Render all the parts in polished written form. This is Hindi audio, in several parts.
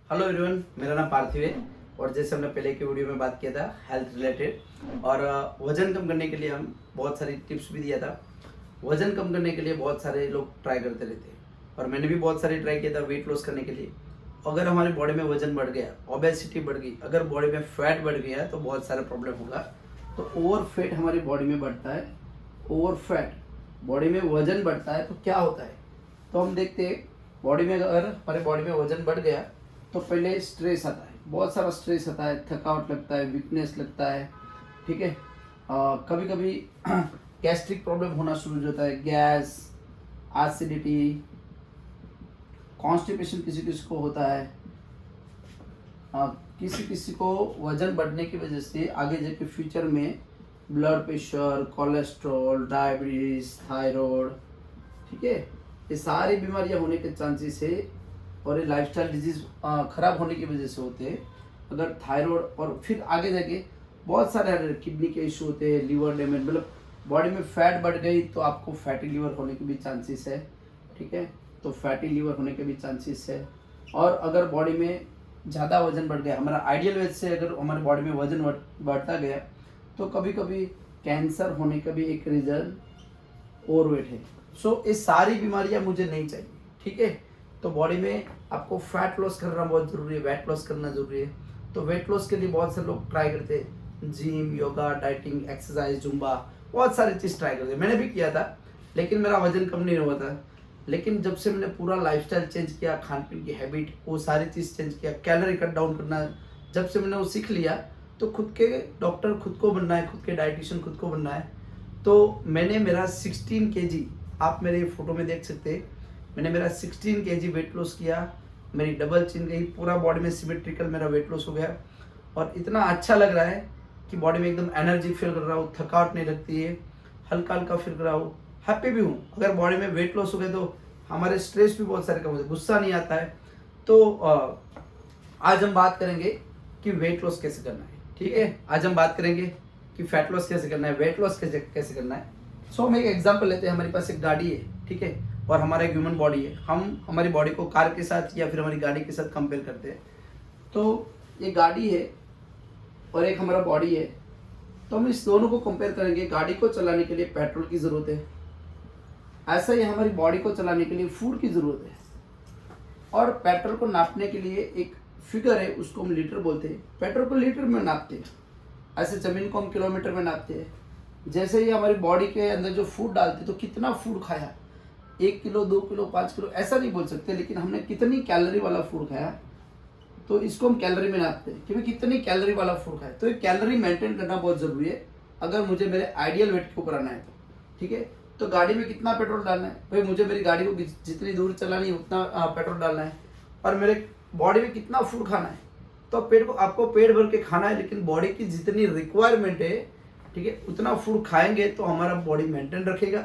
हेलो एवरीवन, मेरा नाम पार्थिव है। और जैसे हमने पहले की वीडियो में बात किया था हेल्थ रिलेटेड, और वजन कम करने के लिए हम बहुत सारी टिप्स भी दिया था। वजन कम करने के लिए बहुत सारे लोग ट्राई करते रहते हैं, और मैंने भी बहुत सारी ट्राई किया था वेट लॉस करने के लिए। अगर हमारी बॉडी में वजन बढ़ गया, ओबेसिटी बढ़ गई, अगर बॉडी में फैट बढ़ गया तो बहुत सारा प्रॉब्लम होगा। तो ओवर फैट हमारी बॉडी में बढ़ता है। ओवर फैट बॉडी में वजन बढ़ता है तो क्या होता है, तो हम देखते हैं बॉडी में, अगर हमारे बॉडी में वजन बढ़ गया तो पहले स्ट्रेस आता है, बहुत सारा स्ट्रेस आता है, थकावट लगता है, वीकनेस लगता है। ठीक है, कभी कभी गैस्ट्रिक प्रॉब्लम होना शुरू हो जाता है, गैस, एसिडिटी, कॉन्स्टिपेशन किसी किसी को होता है। किसी किसी को वजन बढ़ने की वजह से आगे जाके फ्यूचर में blood pressure, cholesterol, diabetes, thyroid, ठीक है, ये सारी बीमारियां होने के चांसेस है। और ये लाइफस्टाइल डिजीज खराब होने की वजह से होते हैं। अगर थायराइड और फिर आगे जाके बहुत सारे किडनी के इशू होते हैं, लीवर डैमेज, मतलब बॉडी में फैट बढ़ गई तो आपको फैटी लीवर होने के भी चांसेस है। ठीक है, तो फैटी लीवर होने के भी चांसेस है। और अगर बॉडी में ज़्यादा वजन बढ़ गया, हमारा आइडियल वेज से अगर हमारे बॉडी में वजन बढ़ता गया तो कभी कभी कैंसर होने का भी एक रीज़न ओवरवेट है। सो ये सारी बीमारियां मुझे नहीं चाहिए। ठीक है, तो बॉडी में आपको फैट लॉस करना बहुत ज़रूरी है, वेट लॉस करना ज़रूरी है। तो वेट लॉस के लिए बहुत से लोग ट्राई करते हैं, gym, yoga, dieting, exercise, Zumba, बहुत सारी चीज़ ट्राई करते हैं। मैंने भी किया था लेकिन मेरा वजन कम नहीं हुआ था। लेकिन जब से मैंने पूरा लाइफस्टाइल चेंज किया, खान पीन की हैबिट, वो सारी चीज़ चेंज किया, कैलोरी कट डाउन करना, जब से मैंने वो सीख लिया तो खुद के डॉक्टर खुद को बनना है, खुद के डाइटिशियन खुद को बनना है। तो मैंने मेरा 16 केजी, आप मेरे फोटो में देख सकते हैं, मैंने मेरा 16 केजी वेट लॉस किया। मेरी डबल चिन गई, पूरा बॉडी में सिमेट्रिकल मेरा वेट लॉस हो गया। और इतना अच्छा लग रहा है कि बॉडी में एकदम एनर्जी फील कर रहा हूँ, थकावट नहीं लगती है, हल्का हल्का फील कर रहा हूँ, हैप्पी भी हूँ। अगर बॉडी में वेट लॉस हो गए तो हमारे स्ट्रेस भी बहुत सारे कम होते हैं, गुस्सा नहीं आता है। तो आज हम बात करेंगे कि वेट लॉस कैसे करना है। ठीक है, आज हम बात करेंगे कि फैट लॉस कैसे करना है, वेट लॉस कैसे करना है। सो हम एक एग्जांपल लेते हैं, हमारे पास एक गाड़ी है, ठीक है, और हमारा एक ह्यूमन बॉडी है। हम हमारी बॉडी को कार के साथ या फिर हमारी गाड़ी के साथ कंपेयर करते हैं। तो ये गाड़ी है और एक हमारा बॉडी है, तो हम इस दोनों को कंपेयर करेंगे। गाड़ी को चलाने के लिए पेट्रोल की ज़रूरत है, ऐसा ही हमारी बॉडी को चलाने के लिए फूड की ज़रूरत है। और पेट्रोल को नापने के लिए एक फिगर है, उसको हम लीटर बोलते हैं। पेट्रोल को लीटर में नापते हैं, ऐसे ज़मीन को हम किलोमीटर में नापते हैं। जैसे ही हमारी बॉडी के अंदर जो फूड डालते हैं, तो कितना फूड खाया, 1 किलो, 2 किलो, 5 किलो, ऐसा नहीं बोल सकते, लेकिन हमने कितनी कैलोरी वाला फूड खाया, तो इसको हम कैलोरी में नापते हैं कि भाई कितनी कैलोरी वाला फूड खाया। तो ये कैलोरी मेंटेन करना बहुत ज़रूरी है अगर मुझे मेरे आइडियल वेट के ऊपर आना है तो। ठीक है, तो गाड़ी में कितना पेट्रोल डालना है, भाई मुझे मेरी गाड़ी को जितनी दूर चलानी है उतना पेट्रोल डालना है। और मेरे बॉडी में कितना फूड खाना है, तो पेट को आपको पेट भर के खाना है, लेकिन बॉडी की जितनी रिक्वायरमेंट है, ठीक है, उतना फूड खाएंगे तो हमारा बॉडी मेंटेन रखेगा।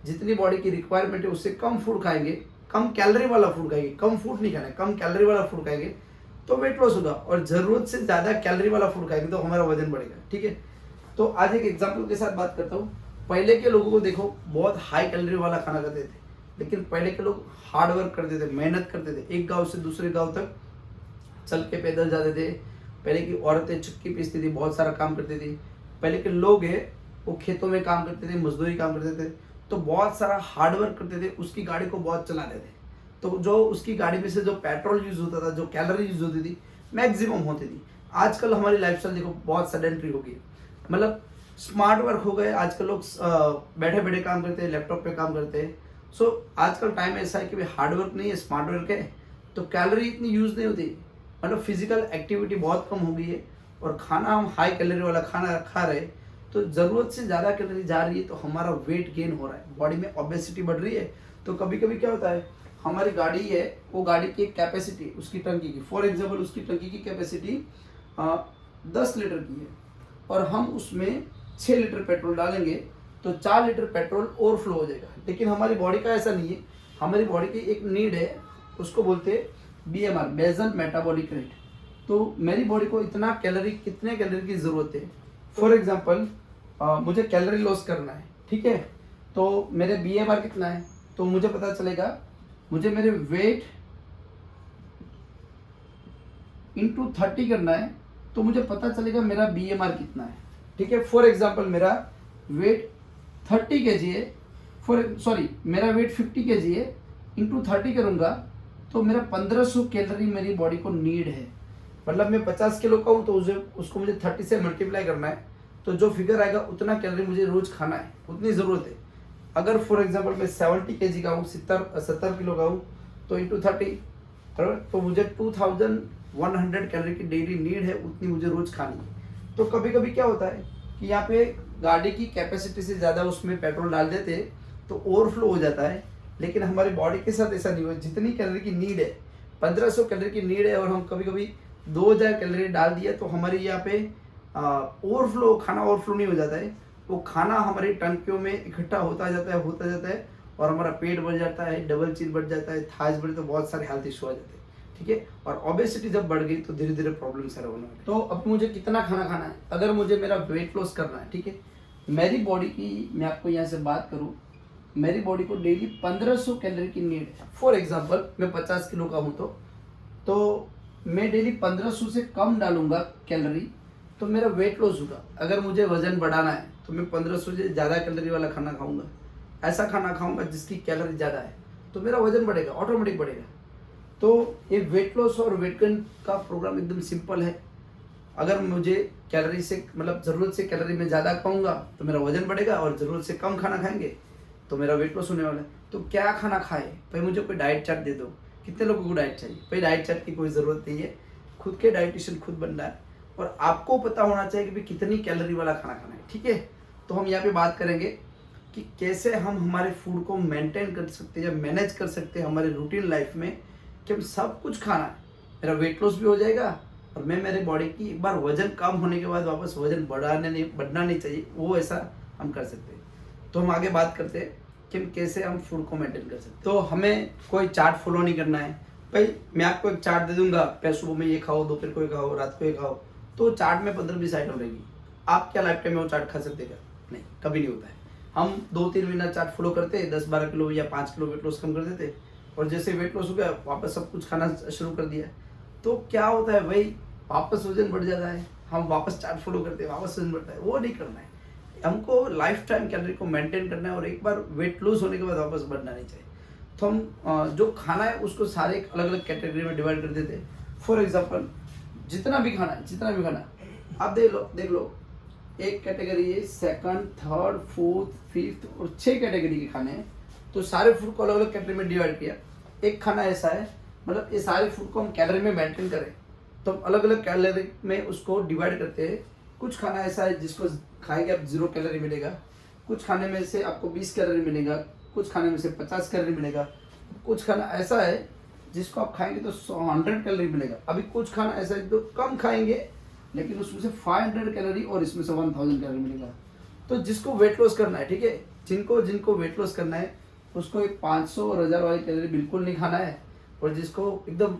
जितनी बॉडी की रिक्वायरमेंट है उससे कम फूड खाएंगे, कम कैलोरी वाला फूड खाएंगे, कम फूड नहीं खाना है, कम कैलोरी वाला फूड खाएंगे तो वेट लॉस होगा। और ज़रूरत से ज़्यादा कैलोरी वाला फूड खाएंगे तो हमारा वजन बढ़ेगा। ठीक है, तो आज एक एग्जाम्पल के साथ बात करता हूँ। पहले के लोगों को देखो, बहुत हाई कैलोरी वाला खाना खाते थे, लेकिन पहले के लोग हार्ड वर्क करते थे, मेहनत करते थे, एक गाँव से दूसरे गाँव तक चल के पैदल जाते थे। पहले की औरतें चक्की पीसती थी, बहुत सारा काम करती थी। पहले के लोग हैं वो खेतों में काम करते थे, मजदूरी काम करते थे, तो बहुत सारा हार्ड वर्क करते थे, उसकी गाड़ी को बहुत चलाते थे। तो जो उसकी गाड़ी में से जो पेट्रोल यूज होता था, जो कैलोरी यूज होती थी, मैक्सिमम होती थी। आजकल हमारी लाइफस्टाइल देखो बहुत सेडेंटरी हो गई, मतलब स्मार्ट वर्क हो गए। आजकल लोग बैठे बैठे काम करते हैं, लैपटॉप पे काम करते हैं। सो आजकल टाइम ऐसा है कि भाई हार्ड वर्क नहीं है, स्मार्ट वर्क है, तो कैलोरी इतनी यूज नहीं होती, मतलब फिजिकल एक्टिविटी बहुत कम हो गई है। और खाना हम हाई कैलोरी वाला खाना खा रहे हैं, तो ज़रूरत से ज़्यादा कैलोरी जा रही है, तो हमारा वेट गेन हो रहा है, बॉडी में ओबेसिटी बढ़ रही है। तो कभी कभी क्या होता है, हमारी गाड़ी है, वो गाड़ी की कैपेसिटी, उसकी टंकी की, फॉर एग्जांपल उसकी टंकी की कैपेसिटी 10 लीटर की है, और हम उसमें 6 लीटर पेट्रोल डालेंगे तो 4 लीटर पेट्रोल ओवरफ्लो हो जाएगा। लेकिन हमारी बॉडी का ऐसा नहीं है, हमारी बॉडी की एक नीड है, उसको बोलते हैं BMR, बेसल मेटाबॉलिक रेट। तो मेरी बॉडी को इतना कैलोरी, कितने कैलोरी की ज़रूरत है। फॉर एग्जांपल मुझे कैलोरी लॉस करना है, ठीक है, तो मेरे BMR कितना है, तो मुझे पता चलेगा, मुझे मेरे वेट इंटू 30 करना है तो मुझे पता चलेगा मेरा BMR कितना है। ठीक है, फॉर एग्जाम्पल मेरा वेट 30 kg है, मेरा वेट 50 kg है, इंटू 30 करूँगा तो मेरा 1500 कैलोरी मेरी बॉडी को नीड है। मतलब मैं 50 किलो का हूँ तो उसको मुझे 30 से मल्टीप्लाई करना है, तो जो फिगर आएगा उतना कैलोरी मुझे रोज खाना है, उतनी ज़रूरत है। अगर फॉर एग्जांपल मैं 70 kg का हूँ, 70 किलो का हूँ, तो इंटू 30 तो मुझे 2100 कैलोरी की डेली नीड है, उतनी मुझे रोज खानी है। तो कभी कभी क्या होता है कि यहाँ पे गाड़ी की कैपेसिटी से ज़्यादा उसमें पेट्रोल डाल देते तो ओवरफ्लो हो जाता है, लेकिन हमारी बॉडी के साथ ऐसा नहीं हुआ। जितनी कैलोरी की नीड है, 1500 कैलोरी की नीड है, और हम कभी कभी 2000 कैलोरी डाल दिया तो हमारे यहाँ पे ओवरफ्लो, खाना ओवरफ्लो नहीं हो जाता है, वो खाना हमारी टंकियों में इकट्ठा होता जाता है और हमारा पेट बढ़ जाता है, डबल चिन बढ़ जाता है, थाइस बढ़, तो बहुत सारे हेल्थ इशू आ जाते हैं। ठीक है, और ओबेसिटी जब बढ़ गई तो धीरे धीरे प्रॉब्लम सारे होने लगे। तो अब मुझे कितना खाना खाना है, अगर मुझे मेरा वेट लॉस करना है, ठीक है, मेरी बॉडी की मैं आपको यहाँ से बात करूँ, मेरी बॉडी को डेली 1500 कैलोरी की नीड है। फॉर एग्जांपल मैं 50 किलो का हूँ तो मैं डेली 1500 से कम डालूंगा कैलोरी तो मेरा वेट लॉस होगा। अगर मुझे वजन बढ़ाना है तो मैं 1500 से ज़्यादा कैलोरी वाला खाना खाऊंगा, ऐसा खाना खाऊंगा जिसकी कैलोरी ज़्यादा है, तो मेरा वजन बढ़ेगा, ऑटोमेटिक बढ़ेगा। तो ये वेट लॉस और वेट गेन का प्रोग्राम एकदम सिंपल है। अगर मुझे कैलोरी से मतलब ज़रूरत से कैलोरी में ज़्यादा खाऊंगा तो मेरा वजन बढ़ेगा, और ज़रूरत से कम खाना खाएंगे तो मेरा वेट लॉस होने वाला है। तो क्या खाना खाए भाई, मुझे कोई डाइट चार्ट दे दो। कितने लोगों को डाइट चाहिए भाई? डाइट चार्ट की कोई ज़रूरत नहीं है, खुद के डाइटिशियन खुद बनना है, और आपको पता होना चाहिए कि भाई कितनी कैलोरी वाला खाना खाना है। ठीक है, तो हम यहाँ पे बात करेंगे कि कैसे हम हमारे फूड को मेंटेन कर सकते हैं या मैनेज कर सकते हैं हमारे रूटीन लाइफ में, कि हम सब कुछ खाना है, मेरा वेट लॉस भी हो जाएगा, और मैं मेरे बॉडी की एक बार वजन कम होने के बाद वापस वजन बढ़ना नहीं चाहिए, वो ऐसा हम कर सकते हैं। तो हम आगे बात करते हैं कि कैसे हम फूड को मेंटेन कर सकते हैं। तो हमें कोई चार्ट फॉलो नहीं करना है भाई। मैं आपको एक चार्ट दे दूंगा, पहले सुबह में ये खाओ, दोपहर को ये खाओ, रात को ये खाओ, तो चार्ट में 15-20 आइटम रहेगी। आप क्या लाइफ टाइम में वो चार्ट खा सकते क्या? नहीं, कभी नहीं होता है। हम 2-3 महीना चार्ट फॉलो करते, 10-12 किलो या 5 किलो वेट लॉस कम कर देते, और जैसे वेट लॉस हो गया वापस सब कुछ खाना शुरू कर दिया, तो क्या होता है भाई, वापस वजन बढ़ जाता है। हम वापस चार्ट फॉलो करते हैं, वापस वजन बढ़ता है, वो नहीं करना है। हमको लाइफ टाइम कैलोरी को मेंटेन करना है, और एक बार वेट लूज होने के बाद वापस बढ़ना नहीं चाहिए। तो हम जो खाना है उसको सारे अलग अलग कैटेगरी में डिवाइड कर देते हैं। फॉर एग्जांपल जितना भी खाना है आप देख लो, एक कैटेगरी है सेकंड, थर्ड, फोर्थ, फिफ्थ, और 6 कैटेगरी के खाने हैं। तो सारे फूड को अलग अलग कैटेगरी में डिवाइड किया। एक खाना ऐसा है, मतलब ये सारे फूड को हम कैलोरी में मेंटेन करें तो हम अलग अलग कैलोरी में उसको डिवाइड करते हैं। कुछ खाना ऐसा है जिसको खाएंगे आप 0 कैलोरी मिलेगा, कुछ खाने में से आपको 20 कैलोरी मिलेगा, कुछ खाने में से 50 कैलोरी मिलेगा, कुछ खाना ऐसा है जिसको आप खाएंगे तो 100 कैलोरी मिलेगा। अभी कुछ खाना ऐसा है जो कम खाएंगे लेकिन उसमें से 500 कैलोरी और इसमें से 1000 कैलोरी मिलेगा। तो जिसको वेट लॉस करना है, ठीक है, जिनको वेट लॉस करना है उसको एक 500 और 1000 वाली कैलोरी बिल्कुल नहीं खाना है, और जिसको एकदम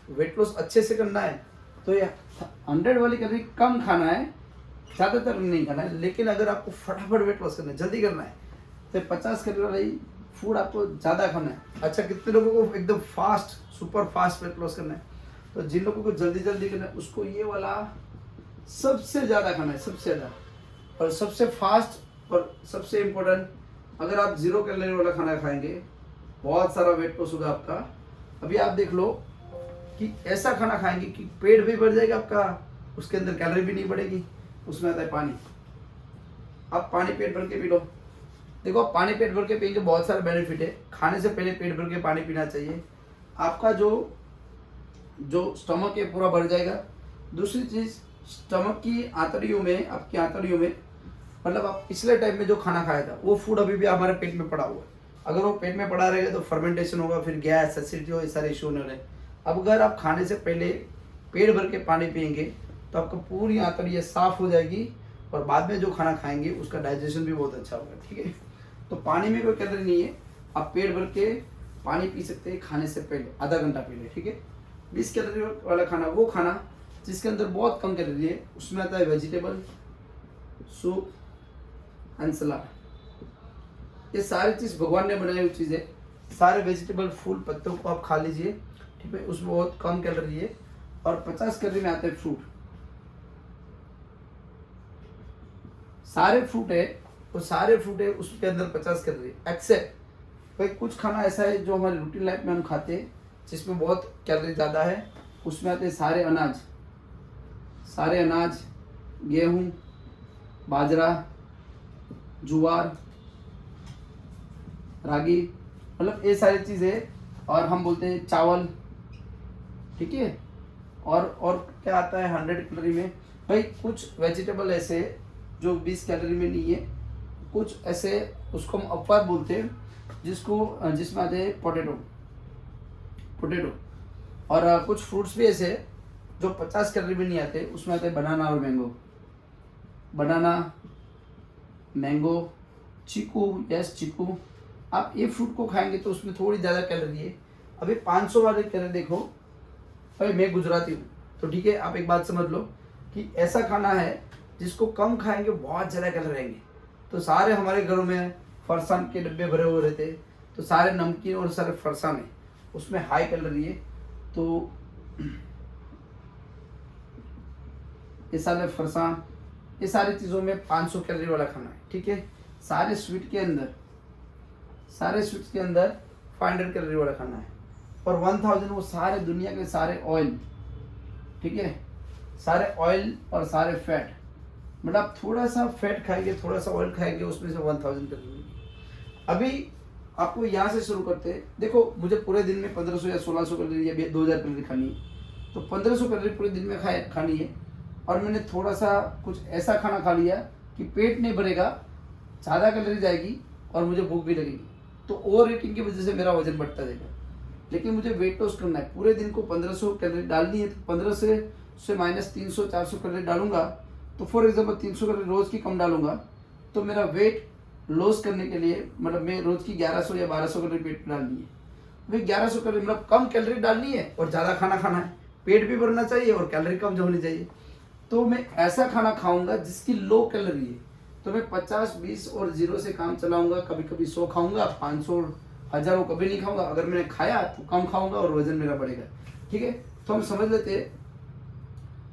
वेट लॉस अच्छे से करना है तो ये 100 वाली कैलोरी कम खाना है, ज़्यादातर नहीं खाना है। लेकिन अगर आपको फटाफट वेट लॉस करना है, जल्दी करना है, तो 50 कैलोरी वाली फूड आपको ज़्यादा खाना है। अच्छा, कितने लोगों को एकदम fast, super fast weight loss करना है? तो जिन लोगों को जल्दी करना है उसको ये वाला सबसे ज़्यादा खाना है, सबसे ज़्यादा और सबसे फास्ट। और सबसे इम्पोर्टेंट, अगर आप 0 कैलोरी वाला खाना खाएंगे बहुत सारा वेट लॉस होगा आपका। अभी आप देख लो कि ऐसा खाना खाएंगे कि पेट भी बढ़ जाएगा आपका, उसके अंदर कैलोरी भी नहीं बढ़ेगी। उसमें आता है पानी। आप पानी पेट भर के पी लो। देखो, आप पानी पेट भर के पिएंगे, बहुत सारे बेनिफिट है। खाने से पहले पेट भर के पानी पीना चाहिए। आपका जो स्टमक है पूरा भर जाएगा। दूसरी चीज़, स्टमक की आंतड़ियों में, आपकी आंतड़ियों में, मतलब आप पिछले टाइम में जो खाना खाया था वो फूड अभी भी हमारे पेट में पड़ा हुआ है। अगर वो पेट में पड़ा रहेगा तो फर्मेंटेशन होगा, फिर गैस, एसिडिटी हो, ये सारे इशू होने वाले। अब अगर आप खाने से पहले पेट भर के पानी पिएंगे तो आपका पूरी आंतड़ियाँ साफ हो जाएगी, और बाद में जो खाना खाएंगे उसका डाइजेशन भी बहुत अच्छा होगा। ठीक है, तो पानी में कोई कैलोरी नहीं है। आप पेट भर के पानी पी सकते हैं खाने से पहले, आधा घंटा पहले। ठीक है, 20 कैलोरी वाला खाना, वो खाना जिसके अंदर बहुत कम कैलोरी है, उसमें आता है वेजिटेबल, सूप एंड सलाद। ये सारी चीज़ भगवान ने बनाई हुई चीज़ है। सारे वेजिटेबल, फूल, पत्तों को आप खा लीजिए, ठीक है, उसमें बहुत कम कैलोरी है। और 50 कैलोरी में आते हैं फ्रूट। सारे फ्रूट है, वो सारे फ्रूट है, उसके अंदर 50 कैलोरी एक्सेप्ट भाई कुछ खाना ऐसा है जो हमारे रूटीन लाइफ में हम खाते हैं जिसमें बहुत कैलोरी ज़्यादा है। उसमें आते हैं सारे अनाज, गेहूँ, बाजरा, ज्वार, रागी, मतलब ये सारी चीज़ें। और हम बोलते हैं चावल, ठीक है। और क्या आता है 100 कैलोरी में भाई, कुछ वेजिटेबल ऐसे जो 20 कैलोरी में नहीं है, कुछ ऐसे उसको हम अपवाद बोलते हैं जिसमें आते हैं पोटैटो। और कुछ फ्रूट्स भी ऐसे जो 50 कैलोरी में नहीं आते, उसमें आते हैं बनाना और मैंगो, चीकू। आप ये फ्रूट को खाएंगे तो उसमें थोड़ी ज़्यादा कैलोरी है। अभी 500 वाले कैलोरी देखो भाई, मैं गुजराती हूँ तो ठीक है, आप एक बात समझ लो कि ऐसा खाना है जिसको कम खाएंगे बहुत ज़्यादा कैलोरी रहेंगे। तो सारे हमारे घरों में फरसान के डब्बे भरे हुए रहते, तो सारे नमकीन और सारे फरसान है, उसमें हाई कैलोरी है। तो ये सारे फरसान, ये सारी चीज़ों में 500 कैलोरी वाला खाना है, ठीक है। सारे स्वीट्स के अंदर 500 कैलोरी वाला खाना है। और 1000 वो सारे दुनिया के सारे ऑयल, ठीक है, सारे ऑयल और सारे फैट, मतलब थोड़ा सा फैट खाएंगे, थोड़ा सा ऑयल खाएंगे, उसमें से 1000 कैलोरी। अभी आपको यहाँ से शुरू करते हैं। देखो मुझे पूरे दिन में 1500 या 1600 कैलोरी या 2000 कैलोरी खानी है, तो 1500 कैलोरी पूरे दिन में खानी है। और मैंने थोड़ा सा कुछ ऐसा खाना खा लिया कि पेट नहीं भरेगा, ज़्यादा कैलोरी जाएगी और मुझे भूख भी लगेगी, तो ओवर ईटिंग की वजह से मेरा वजन बढ़ता जाएगा। लेकिन मुझे वेट लॉस करना है, पूरे दिन को 1500 कैलोरी डालनी है, तो 1500 से माइनस 300-400 कैलोरी डालूंगा। तो फॉर एग्जाम्पल 300 कैलोरी रोज़ की कम डालूंगा, तो मेरा वेट लॉस करने के लिए मतलब मैं रोज़ की 1100 या 1200 कैलोरी पेट डालनी है। भाई 1100 कैलोरी मतलब कम कैलोरी डालनी है और ज़्यादा खाना खाना है, पेट भी भरना चाहिए और कैलोरी कम होनी चाहिए। तो मैं ऐसा खाना खाऊंगा जिसकी लो कैलोरी है। तो मैं 50, 20 और 0 से काम चलाऊंगा। कभी कभी 100 खाऊंगा, 500, 1000 कभी नहीं खाऊंगा। अगर मैंने खाया तो कम खाऊंगा और वजन मेरा बढ़ेगा, ठीक है। तो हम समझ लेते हैं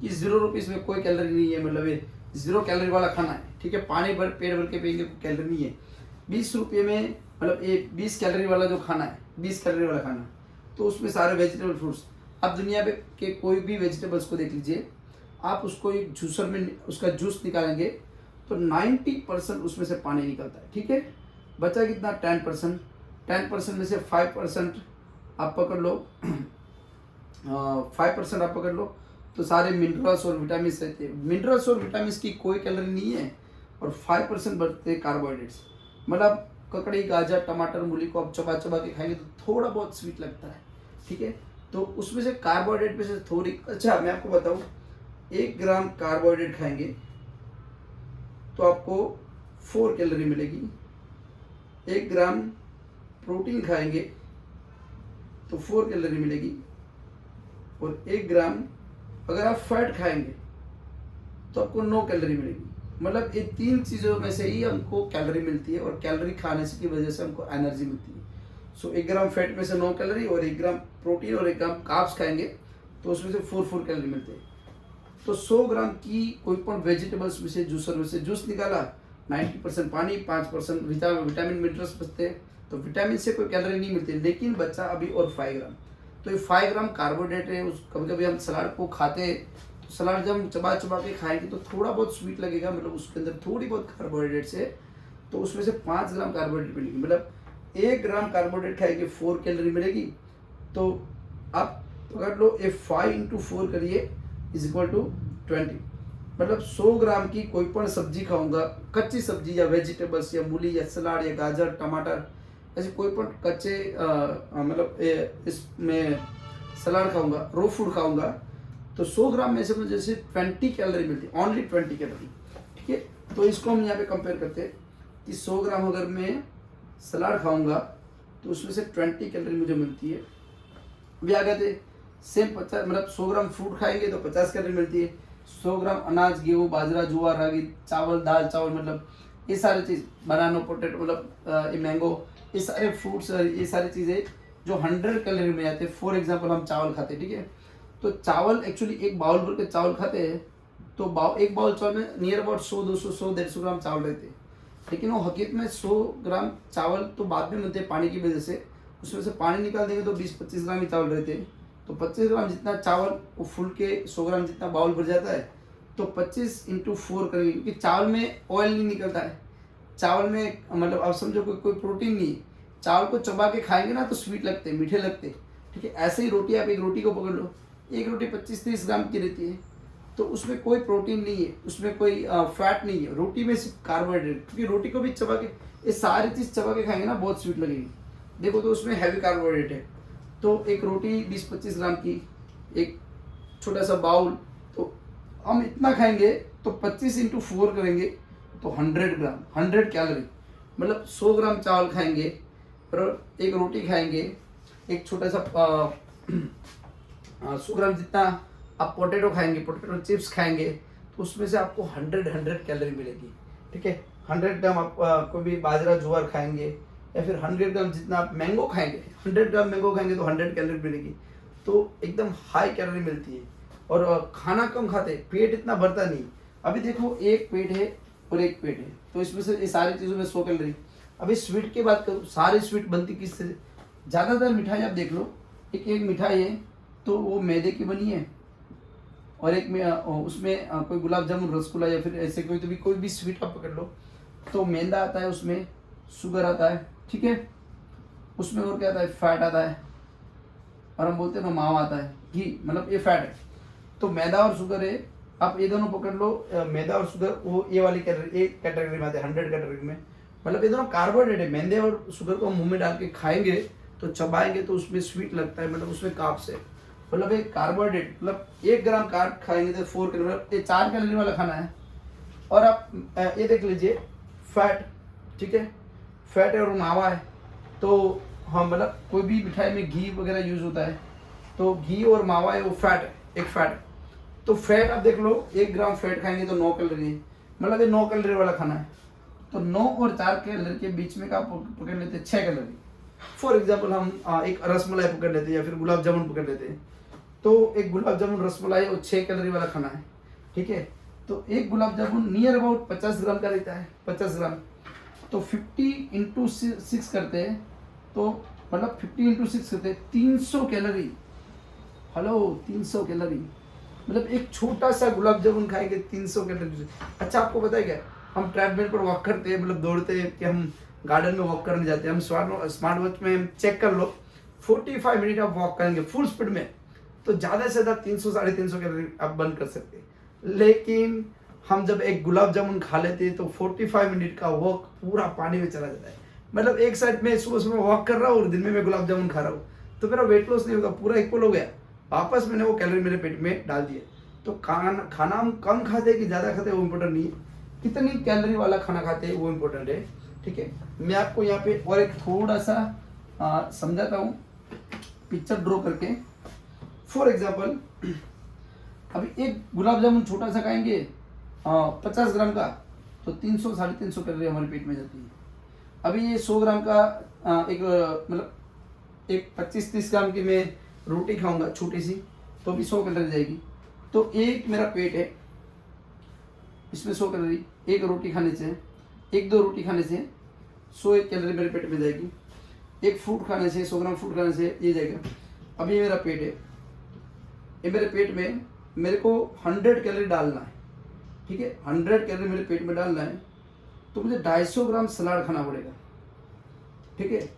कि 0 रुपीज़ में कोई कैलोरी नहीं है, मतलब ये 0 कैलोरी वाला खाना है, ठीक है। पानी भर पेट भर के पिएंगे कोई कैलोरी नहीं है। 20 रुपये में मतलब ये 20 कैलोरी वाला जो खाना है, 20 कैलोरी वाला खाना, तो उसमें सारे वेजिटेबल फ्रूट्स, आप दुनिया के कोई भी वेजिटेबल्स को देख लीजिए, आप उसको एक जूसर में उसका जूस निकालेंगे तो 90% उसमें से पानी निकलता है, ठीक है। बचा कितना 10% में से 5% आप पकड़ लो 5% आप पकड़ लो, तो सारे मिनरल्स और विटामिन रहते हैं। मिनरल्स और विटामिन की कोई कैलोरी नहीं है और 5% बढ़ते कार्बोहाइड्रेट्स। मतलब ककड़ी, गाजर, टमाटर, मूली को आप चबा चबा के खाएंगे तो थोड़ा बहुत स्वीट लगता है, ठीक है। तो उसमें से कार्बोहाइड्रेट में से थोड़ी, अच्छा मैं आपको बताऊँ, 1 ग्राम कार्बोहाइड्रेट खाएंगे तो आपको 4 कैलोरी मिलेगी। 1 ग्राम प्रोटीन खाएंगे तो 4 कैलोरी मिलेगी। और 1 ग्राम अगर आप फैट खाएंगे तो आपको 9 कैलोरी मिलेगी। मतलब ये 3 चीज़ों में से ही हमको कैलोरी मिलती है और कैलोरी खाने की वजह से हमको एनर्जी मिलती है। सो 1 ग्राम फैट में से 9 कैलोरी और 1 ग्राम प्रोटीन और 1 ग्राम कार्ब्स खाएंगे तो उसमें से 4 कैलोरी मिलते हैं। तो 100 ग्राम की कोई पण वेजिटेबल्स में से जूसर में से जूस निकाला, 90% पानी, 5% विटामिन मिनरल्स बचते हैं। तो विटामिन से कोई कैलोरी नहीं मिलती, लेकिन बच्चा अभी और 5 ग्राम। तो ये 5 ग्राम कार्बोहाइड्रेट है। उस कभी कभी हम सलाद को खाते हैं, तो सलाद जब हम चबा चबा के खाएंगे तो थोड़ा बहुत स्वीट लगेगा, मतलब उसके अंदर थोड़ी बहुत कार्बोहाइड्रेट्स है, तो उसमें से 5 ग्राम कार्बोहाइड्रेट मिलेगी। मतलब 1 ग्राम कार्बोहाइड्रेट खाएंगे 4 कैलोरी मिलेगी। तो आप पकड़ लो, ये 5 × 4 करिए = 20। मतलब 100 ग्राम की कोई पण सब्जी खाऊंगा, कच्ची सब्जी या वेजिटेबल्स या मूली या सलाद या गाजर, टमाटर, ऐसे कोई पण कच्चे मतलब इसमें सलाद खाऊंगा, रो फूड खाऊंगा, तो 100 ग्राम में से मुझे जैसे 20 कैलोरी मिलती है, ओनली 20 कैलोरी, ठीक है। तो इसको हम यहाँ पे कंपेयर करते हैं कि 100 ग्राम अगर मैं सलाद खाऊंगा तो उसमें से 20 कैलोरी मुझे मिलती है। अभी आ गए थे सेम 50, मतलब 100 ग्राम फ्रूट खाएंगे तो 50 कैलोरी मिलती है। 100 ग्राम अनाज, गेहूँ, बाजरा, ज्वार, रागी, चावल, दाल चावल, मतलब ये सारी चीज़, बनाना, पोटैटो, मतलब ये मैंगो, ये सारे फ्रूट्स, ये सारी चीज़ें जो 100 कैलोरी में आते हैं। फॉर एग्जांपल हम चावल खाते हैं, ठीक है, तो चावल एक्चुअली एक बाउल भर के चावल खाते हैं, तो एक बाउल चावल में नियर अबाउट 100-200-100-150 ग्राम चावल रहते हैं। लेकिन वो हकीकत में 100 ग्राम चावल तो बाद में बनते हैं पानी की वजह से, उसमें से पानी निकाल देंगे तो 20-25 ग्राम ही चावल रहते हैं। तो 25 ग्राम जितना चावल वो फुल के 100 ग्राम जितना बाउल भर जाता है। तो 25 × 4 करेंगे, क्योंकि चावल में ऑयल नहीं निकलता है, चावल में मतलब आप समझो कोई प्रोटीन नहीं है। चावल को चबा के खाएंगे ना तो स्वीट लगते, मीठे लगते, ठीक है। ऐसे ही रोटी, आप एक रोटी को पकड़ लो, एक रोटी 25-30 ग्राम की रहती है, तो उसमें कोई प्रोटीन नहीं है, उसमें कोई फैट नहीं है, रोटी में सिर्फ कार्बोहाइड्रेट। क्योंकि रोटी को भी चबा के, ये सारी चीज़ चबा के खाएंगे ना बहुत स्वीट लगेगी। देखो तो उसमें हैवी कार्बोहाइड्रेट है। तो एक रोटी 20-25 ग्राम की, एक छोटा सा बाउल, तो हम इतना खाएंगे तो 25 × 4 करेंगे तो 100 ग्राम, 100 कैलोरी, मतलब 100 ग्राम चावल खाएंगे और एक रोटी खाएंगे, एक छोटा सा 100 ग्राम जितना आप पोटैटो खाएंगे, पोटैटो चिप्स खाएंगे, तो उसमें से आपको 100 कैलोरी मिलेगी, ठीक है। 100 ग्राम आप कोई भी बाजरा ज्वार खाएंगे, या फिर 100 ग्राम जितना आप मैंगो खाएंगे, 100 ग्राम मैंगो खाएंगे तो 100 कैलोरी मिलेगी। तो एकदम हाई कैलोरी मिलती है। और खाना कम खाते, पेट इतना भरता नहीं। अभी देखो एक पेट है और एक पेट है, तो इसमें से ये सारी चीज़ों में 100 कैलोरी। अभी स्वीट की बात करूँ, सारी स्वीट बनती किससे? ज़्यादातर मिठाई आप देख लो, एक मिठाई है तो वो मैदे की बनी है, और एक में उसमें कोई गुलाब जामुन, रसगुल्ला या फिर ऐसे कोई भी स्वीट आप पकड़ लो, तो मैदा आता है, उसमें शुगर आता है, ठीक है। उसमें और क्या आता है? फैट आता है, और हम बोलते हैं ना मावा आता है, घी, मतलब ये फैट है। तो मैदा और शुगर है, आप ये दोनों पकड़ लो, मैदा और शुगर, वो ये वाली कैटेगरी में आते हैं, 100 कैटेगरी में। मतलब ये दोनों कार्बोहाइड्रेट है। मैदे और शुगर को मुंह में डाल के खाएंगे तो चबाएंगे तो उसमें स्वीट लगता है, मतलब उसमें कार्ब्स है, मतलब एक कार्बोहाइड्रेट, मतलब 1 ग्राम कार्ब खाएंगे तो 4 कैलोरी, मतलब ये 4 कैलोरी वाला खाना है। और आप ये देख लीजिए फैट, ठीक है, फैट है और मावा है। तो हाँ, मतलब कोई भी मिठाई में घी वगैरह यूज होता है, तो घी और मावा है, वो फैट है, एक फैट है। तो फैट आप देख लो, 1 ग्राम फैट खाएंगे तो 9 कैलोरी है, मतलब ये 9 कैलोरी वाला खाना है। तो 9 और 4 कैलोरी के बीच में का पकड़ लेते हैं 6 कैलोरी। फॉर एग्जाम्पल हम एक रसमलाई पकड़ लेते हैं या फिर गुलाब जामुन पकड़ लेते हैं, तो एक गुलाब जामुन रसमलाई और 6 कैलोरी वाला खाना है, ठीक है। तो एक गुलाब जामुन नियर अबाउट 50 ग्राम का रहता है, 50 ग्राम। तो 50 × 6 करते हैं, तो मतलब 50 × 6 करते हैं 300 कैलोरी। हेलो, 300 कैलोरी, मतलब एक छोटा सा गुलाब जामुन खाएंगे 300 कैलोरी। अच्छा, आपको पता है क्या, हम ट्रेडमिल पर वॉक करते हैं, मतलब दौड़ते हैं, कि हम गार्डन में वॉक करने जाते हैं, हम स्मार्ट वॉच में चेक कर लो, 45 मिनट आप वॉक करेंगे फुल स्पीड में, तो ज़्यादा से ज़्यादा 300-350 कैलोरी आप बर्न कर सकते हैं। लेकिन हम जब एक गुलाब जामुन खा लेते हैं तो 45 मिनट का वॉक पूरा पानी में चला जाता है। मतलब एक साइड में सुबह वॉक कर रहा हूँ और दिन में मैं गुलाब जामुन खा रहा हूँ, तो मेरा वेट लॉस नहीं होगा, पूरा इक्वल हो गया, वापस मैंने वो कैलोरी मेरे पेट में डाल दिए। तो खाना हम कम खाते हैं कि ज़्यादा खाते हैं वो इम्पोर्टेंट नहीं है, कितनी कैलोरी वाला खाना खाते हैं वो इम्पोर्टेंट है, ठीक है। मैं आपको यहाँ पे और एक थोड़ा सा समझाता हूँ पिक्चर ड्रॉ करके। फॉर एग्जाम्पल, अभी एक गुलाब जामुन छोटा सा खाएंगे 50 ग्राम का, तो 300-350 कैलोरी हमारे पेट में जाती है। अभी ये 100 ग्राम का एक मतलब एक 25-30 ग्राम की मैं रोटी खाऊंगा छोटी सी, तो भी 100 कैलोरी जाएगी। तो एक मेरा पेट है, इसमें 100 कैलोरी, एक रोटी खाने से, 1-2 रोटी खाने से 101 कैलोरी मेरे पेट में जाएगी। एक फ्रूट खाने से, 100 ग्राम फ्रूट खाने से ये जाएगा। अब ये मेरा पेट है, ये मेरे पेट में मेरे को 100 कैलोरी डालना है, ठीक है, 100 कैलोरी मेरे पेट में डालना है, तो मुझे 250 ग्राम सलाद खाना पड़ेगा, ठीक है।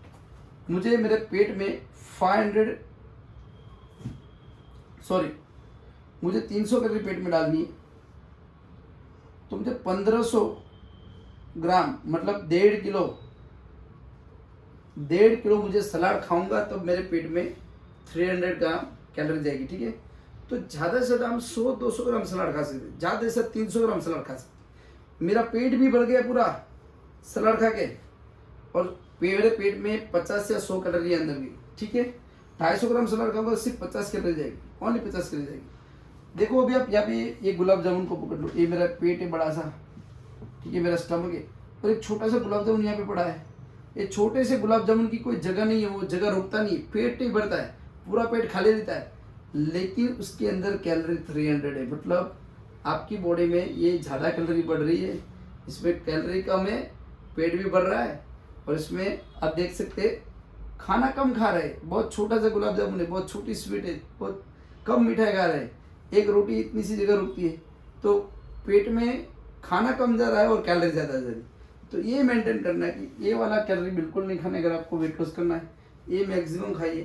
मुझे मेरे पेट में मुझे 300 कैलोरी पेट में डालनी है, तो मुझे 1500 ग्राम मतलब 1.5 किलो मुझे सलाद खाऊंगा तो मेरे पेट में 300 ग्राम कैलोरी जाएगी, ठीक है। तो ज़्यादा से ज़्यादा हम 100-200 ग्राम सलाद खा सकते हैं, ज़्यादा से 300 ग्राम सलाद खा सकते हैं। मेरा पेट भी भर गया पूरा सलाद खा के, और मेरे पेट में 50 या 100 कैलोरी अंदर गई, ठीक है। 250 ग्राम सलाद खाऊंगा सिर्फ 50 कैलोरी जाएगी, ओनली 50 कैलोरी जाएगी। देखो अभी आप यहाँ पे ये गुलाब जामुन को पकड़ लो, ये मेरा पेट है बड़ा सा, ठीक है, मेरा स्टमक है, और एक छोटा सा गुलाब जामुन यहाँ पे पड़ा है। ये छोटे से गुलाब जामुन की कोई जगह नहीं है, वो जगह रुकता नहीं है, पेट नहीं भरता है, पूरा पेट खाली रहता है। लेकिन उसके अंदर कैलोरी 300 है। मतलब आपकी बॉडी में ये ज़्यादा कैलोरी बढ़ रही है, इसमें कैलोरी कम है, पेट भी बढ़ रहा है, और इसमें आप देख सकते हैं खाना कम खा रहे हैं। बहुत छोटा सा गुलाब जामुन है, बहुत छोटी स्वीट है, बहुत कम मिठाई खा रहे हैं, एक रोटी इतनी सी जगह रुकती है, तो पेट में खाना कम जा रहा है और कैलोरी ज़्यादा जा रही है। तो ये मेंटेन करना है कि ये वाला कैलोरी बिल्कुल नहीं खाना है। अगर आपको वेट लॉस करना है, ये मैक्सिमम खाइए,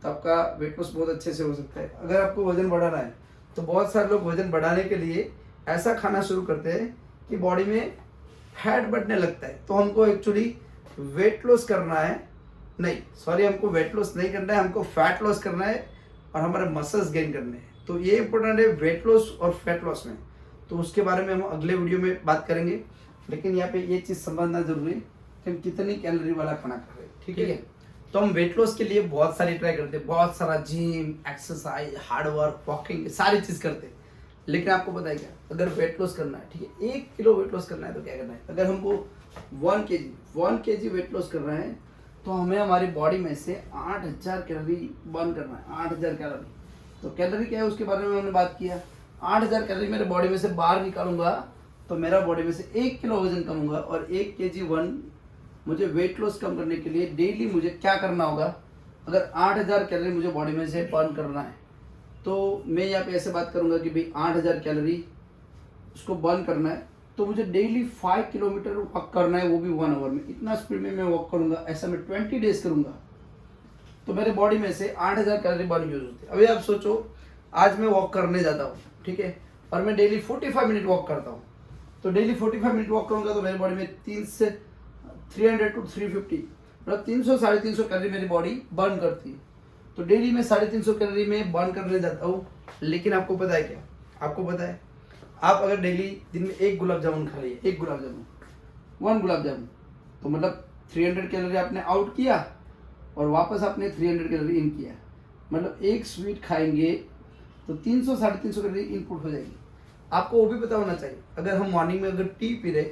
तो आपका वेट लॉस बहुत अच्छे से हो सकता है। अगर आपको वजन बढ़ाना है, तो बहुत सारे लोग वजन बढ़ाने के लिए ऐसा खाना शुरू करते हैं कि बॉडी में फैट बढ़ने लगता है। तो हमको एक्चुअली वेट लॉस करना है, नहीं सॉरी, हमको वेट लॉस नहीं करना है, हमको फैट लॉस करना है और हमारे मसल्स गेन करने हैं। तो ये इंपॉर्टेंट है वेट लॉस और फैट लॉस में। तो उसके बारे में हम अगले वीडियो में बात करेंगे, लेकिन यहाँ पे ये चीज़ समझना जरूरी है कि हम कितनी कैलोरी वाला खाना खा रहे हैं। ठीक है, तो हम वेट लॉस के लिए बहुत सारी ट्राई करते हैं, बहुत सारा gym, exercise, hard work, walking, सारी चीज़ करते हैं। लेकिन आपको पता है क्या, अगर वेट लॉस करना है, ठीक है, 1 किलो वेट लॉस करना है तो क्या करना है। अगर हमको 1 kg वेट लॉस करना है, तो हमें हमारी बॉडी में से 8000 कैलोरी बर्न करना है। 8000 कैलोरी, तो कैलोरी क्या है उसके बारे में हमने बात किया। 8000 कैलोरी मेरे बॉडी में से बाहर निकालूंगा तो मेरा बॉडी में से 1 किलो वजन कम होगा। और 1 kg मुझे वेट लॉस कम करने के लिए डेली मुझे क्या करना होगा। अगर 8000 कैलोरी मुझे बॉडी में से बर्न करना है, तो मैं यहाँ पे ऐसे बात करूँगा कि भाई 8000 कैलोरी उसको बर्न करना है, तो मुझे डेली 5 किलोमीटर वॉक करना है, वो भी 1 आवर में। इतना स्पीड में मैं वॉक करूँगा, ऐसा मैं 20 डेज करूँगा, तो मेरे बॉडी में से 8000 कैलोरी बर्न यूज होती है। अभी आप सोचो, आज मैं वॉक करने जाता हूँ, ठीक है, और मैं डेली 45 मिनट वॉक करता हूँ, तो डेली 45 मिनट वॉक करूँगा तो मेरी बॉडी में 300 to 350 मतलब 300-350 कैलोरी मेरी बॉडी बर्न करती है। तो डेली मैं 350 कैलोरी में बर्न करने जाता हूँ। लेकिन आपको पता है क्या, आपको पता है, आप अगर डेली दिन में 1 गुलाब जामुन खा लिए, 1 गुलाब जामुन, 1 गुलाब जामुन, तो मतलब 300 कैलोरी आपने आउट किया और वापस आपने 300 कैलोरी इन किया। मतलब एक स्वीट खाएंगे तो 300-350 कैलोरी इनपुट हो जाएगी। आपको वो भी पता होना चाहिए, अगर हम मॉर्निंग में अगर टी पी रहे,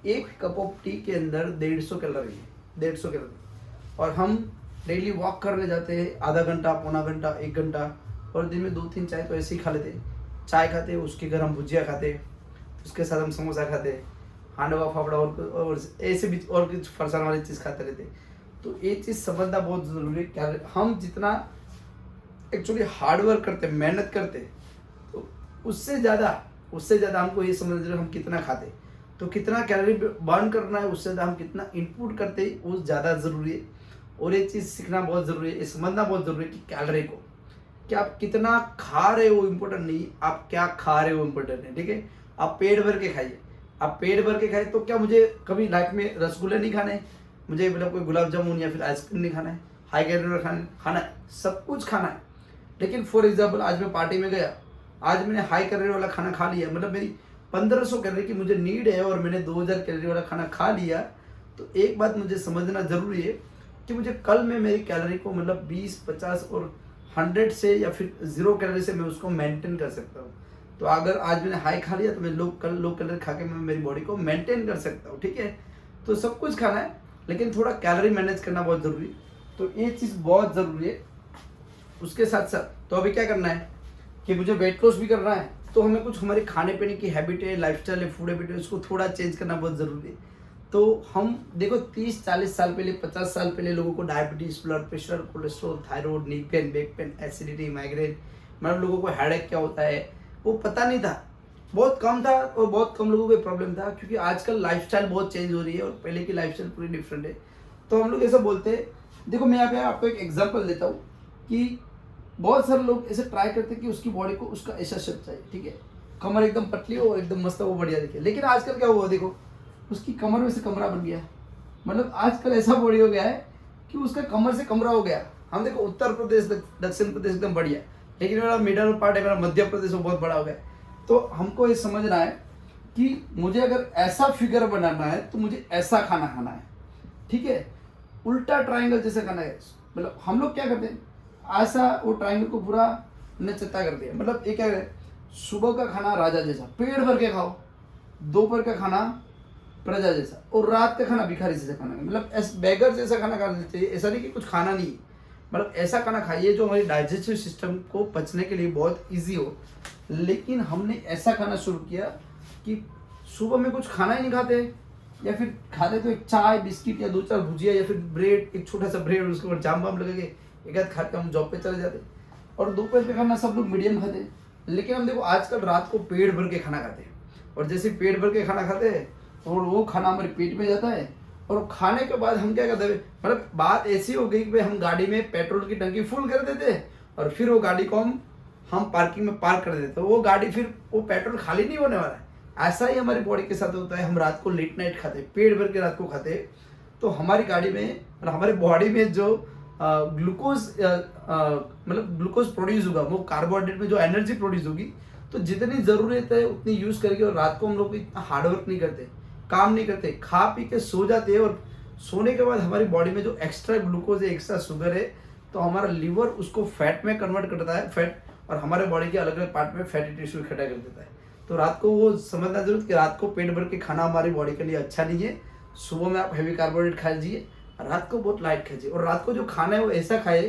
1 कप ऑफ टी के अंदर 150 कैलोरी है, 150 कैलोरी, और हम डेली वॉक करने जाते हैं आधा घंटा, पौना घंटा, 1 घंटा, और दिन में 2-3 चाय तो ऐसे ही खा लेते हैं। चाय खाते, उसके घर हम भुजिया खाते, उसके साथ हम समोसा खाते, हांडवा फाफड़ा और ऐसे भी और कुछ फरसान वाली चीज़ खाते रहते। तो ये चीज़ समझना बहुत ज़रूरी है। क्या हम जितना एक्चुअली हार्ड वर्क करते, मेहनत करते, तो उससे ज़्यादा हमको ये समझना चाहिए हम कितना खाते, तो कितना कैलोरी बर्न करना है, उससे ज़्यादा हम कितना इनपुट करते वो ज़्यादा ज़रूरी है। और ये चीज़ सीखना बहुत ज़रूरी है, ये समझना बहुत ज़रूरी है कि कैलोरी को कि आप कितना खा रहे हो इम्पोर्टेंट नहीं, आप क्या खा रहे हो इम्पोर्टेंट है। ठीक है, आप पेट भर के खाइए, आप पेट भर के खाइए। तो क्या मुझे कभी लाइफ में रसगुल्ले नहीं खाने, मुझे मतलब कोई गुलाब जामुन या फिर आइसक्रीम नहीं खाना है, हाई कैलोरी खाना है, सब कुछ खाना है। लेकिन फॉर एग्जाम्पल आज मैं पार्टी में गया, आज मैंने हाई कैलोरी वाला खाना खा लिया, मतलब मेरी 1500 कैलोरी की मुझे नीड है और मैंने 2000 कैलोरी वाला खाना खा लिया। तो एक बात मुझे समझना जरूरी है कि मुझे कल में मेरी कैलोरी को मतलब 20, 50 और 100 से या फिर 0 कैलोरी से मैं उसको मेंटेन कर सकता हूँ। तो अगर आज मैंने हाई खा लिया तो मैं कल लो कैलोरी खा के मैं मेरी बॉडी को मेंटेन कर सकता हूँ। ठीक है, तो सब कुछ खाना है, लेकिन थोड़ा कैलोरी मैनेज करना बहुत ज़रूरी है। तो ये चीज़ बहुत ज़रूरी है। उसके साथ साथ तो अभी क्या करना है कि मुझे वेट लॉस भी करना है, तो हमें कुछ हमारे खाने पीने की हैबिट है, लाइफस्टाइल है, फूड हैबिट है, उसको थोड़ा चेंज करना बहुत ज़रूरी है। तो हम देखो 30-40 साल पहले, 50 साल पहले लोगों को diabetes, blood pressure, cholesterol, thyroid, knee pain, back pain, acidity, migraine, मतलब लोगों को हेडेक क्या होता है वो पता नहीं था, बहुत कम था और बहुत कम लोगों को प्रॉब्लम था। क्योंकि आजकल लाइफस्टाइल बहुत चेंज हो रही है और पहले की लाइफस्टाइल पूरी डिफरेंट है। तो हम लोग ऐसा बोलते हैं, देखो मैं यहाँ पे आपको एक एग्जाम्पल देता हूँ कि बहुत सारे लोग ऐसे ट्राई करते हैं कि उसकी बॉडी को उसका ऐसा शेप चाहिए, ठीक है, कमर एकदम पतली हो, एकदम मस्त हो, बढ़िया दिखे। लेकिन आजकल क्या हुआ, देखो उसकी कमर में से कमरा बन गया। मतलब आजकल ऐसा बॉडी हो गया है कि उसका कमर से कमरा हो गया। हम देखो उत्तर प्रदेश, दक्षिण प्रदेश एकदम बढ़िया, लेकिन मेरा मिडल पार्ट है, मेरा मध्य प्रदेश वो बहुत बड़ा हो गया। तो हमको ये समझना है कि मुझे अगर ऐसा फिगर बनाना है तो मुझे ऐसा खाना खाना है। ठीक है, उल्टा ट्राइंगल जैसे खाना है। मतलब हम लोग क्या करते हैं, ऐसा वो ट्राइंगल को पूरा नचता कर दिया। मतलब ये क्या है, सुबह का खाना राजा जैसा पेट भर के खाओ, दोपहर का खाना प्रजा जैसा, और रात का खाना भिखारी जैसा खाना। मतलब बेगर जैसा खाना खाना चाहिए। ऐसा नहीं कि कुछ खाना नहीं, मतलब ऐसा खाना खाइए जो हमारी डाइजेस्टिव सिस्टम को पचने के लिए बहुत ईजी हो। लेकिन हमने ऐसा खाना शुरू किया कि सुबह में कुछ खाना ही नहीं खाते, या फिर खाते तो एक चाय बिस्किट या 2-4 भुजिया या फिर ब्रेड, एक छोटा सा ब्रेड, उसके ऊपर जाम वाम लगा के एक आध खा के हम जॉब पे चले जाते। और दोपहर पे खाना सब लोग मीडियम खाते। लेकिन हम देखो आजकल रात को पेट भर के खाना खाते हैं, और जैसे पेट भर के खाना खाते हैं और वो खाना हमारे पेट में जाता है, और खाने के बाद हम क्या करते हैं, मतलब बात ऐसी हो गई कि भाई हम गाड़ी में पेट्रोल की टंकी फुल कर देते हैं और फिर वो गाड़ी को हम पार्किंग में पार्क कर देते हैं। वो गाड़ी फिर वो पेट्रोल खाली नहीं होने वाला है। ऐसा ही हमारी बॉडी के साथ होता है। हम रात को लेट नाइट खाते, पेट भर के रात को खाते, तो हमारी गाड़ी में और हमारे बॉडी में जो ग्लूकोज मतलब ग्लूकोज प्रोड्यूस होगा, वो कार्बोहाइड्रेट में जो एनर्जी प्रोड्यूस होगी, तो जितनी ज़रूरत है उतनी यूज़ करके, और रात को हम लोग इतना हार्डवर्क नहीं करते, काम नहीं करते, खा पी के सो जाते हैं। और सोने के बाद हमारी बॉडी में जो एक्स्ट्रा ग्लूकोज है, एक्स्ट्रा शुगर है, तो हमारा लीवर उसको फैट में कन्वर्ट करता है, फैट, और हमारे बॉडी के अलग अलग पार्ट में फैटी टिश्यू इकट्ठा कर देता है। तो रात को वो समझना जरूर कि रात को पेट भर के खाना हमारी बॉडी के लिए अच्छा नहीं है। सुबह में आप हैवी कार्बोहाइड्रेट खा लीजिए, रात को बहुत लाइट खाइए, और रात को जो खाना है वो ऐसा खाए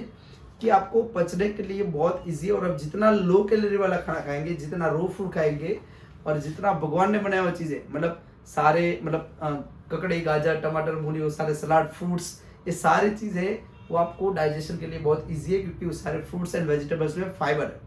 कि आपको पचने के लिए बहुत ईजी है। और आप जितना लो कैलोरी वाला खाना खाएंगे, जितना रो फूड खाएंगे, और जितना भगवान ने बनाया हुआ चीज़ें, मतलब सारे, मतलब ककड़ी, गाजर, टमाटर, मूली, वो सारे सलाद, फ्रूट्स, ये सारी चीज़ें वो आपको डाइजेशन के लिए बहुत ईजी है, क्योंकि वो सारे फ्रूट्स एंड वेजिटेबल्स में फाइबर है।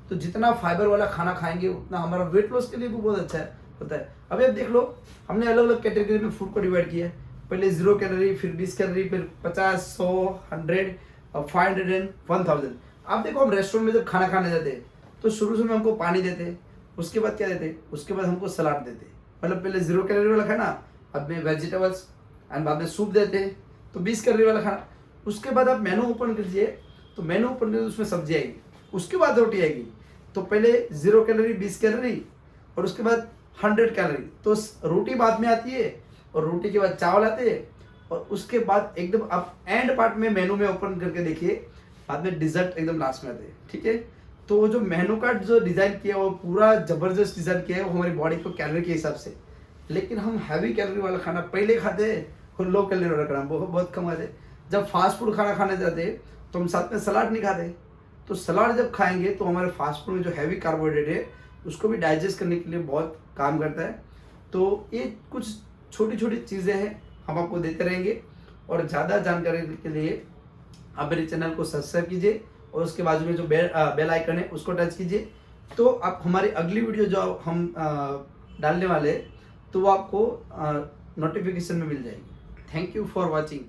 तो जितना फाइबर वाला खाना खाएंगे उतना हमारा वेट लॉस के लिए भी बहुत अच्छा है, होता है। अभी आप देख लो, हमने अलग अलग कैटेगरी में फूड को डिवाइड किया है। पहले 0 कैलोरी, फिर 20 कैलोरी, फिर 50, 100, 100, 500 एंड 1000। आप देखो, हम रेस्टोरेंट में जब खाना खाने जाते हैं तो शुरू में हमको पानी देते, उसके बाद क्या देते, उसके बाद हमको सलाद देते। मतलब पहले 0 कैलोरी वाला खाना, बाद में वेजिटेबल्स एंड बाद में सूप देते, तो 20 कैलोरी वाला खाना। उसके बाद आप मेनू ओपन कीजिए, तो मेनू ओपन कीजिए, उसमें सब्जी आएगी, उसके बाद रोटी आएगी। तो पहले 0 कैलोरी, 20 कैलोरी, और उसके बाद 100 कैलोरी। तो रोटी बाद में आती है, और रोटी के बाद चावल आते हैं, और उसके बाद एकदम आप एंड पार्ट में मेनू में ओपन करके देखिए, बाद में डिजर्ट एकदम लास्ट में आते हैं। ठीक है, तो जो मेनू कार्ड जो डिज़ाइन किया वो पूरा ज़बरदस्त डिज़ाइन किया है, वो हमारी बॉडी को कैलोरी के हिसाब से। लेकिन हम हैवी कैलोरी वाला खाना पहले खाते हैं, और लो कैलोरी वाला खाना बहुत कम खाते। जब फास्ट फूड खाना खाने जाते तो हम साथ में सलाद नहीं खाते। तो सलाद जब खाएंगे तो हमारे फास्ट फूड में जो हैवी कार्बोहाइड्रेट है उसको भी डाइजेस्ट करने के लिए बहुत काम करता है। तो ये कुछ छोटी छोटी चीज़ें हैं, हम आपको देते रहेंगे। और ज़्यादा जानकारी के लिए आप मेरे चैनल को सब्सक्राइब कीजिए, और उसके बाजू में जो बेल आइकन है उसको टच कीजिए, तो आप हमारी अगली वीडियो जो हम डालने वाले हैं तो वो आपको नोटिफिकेशन में मिल जाएगी। Thank you for watching.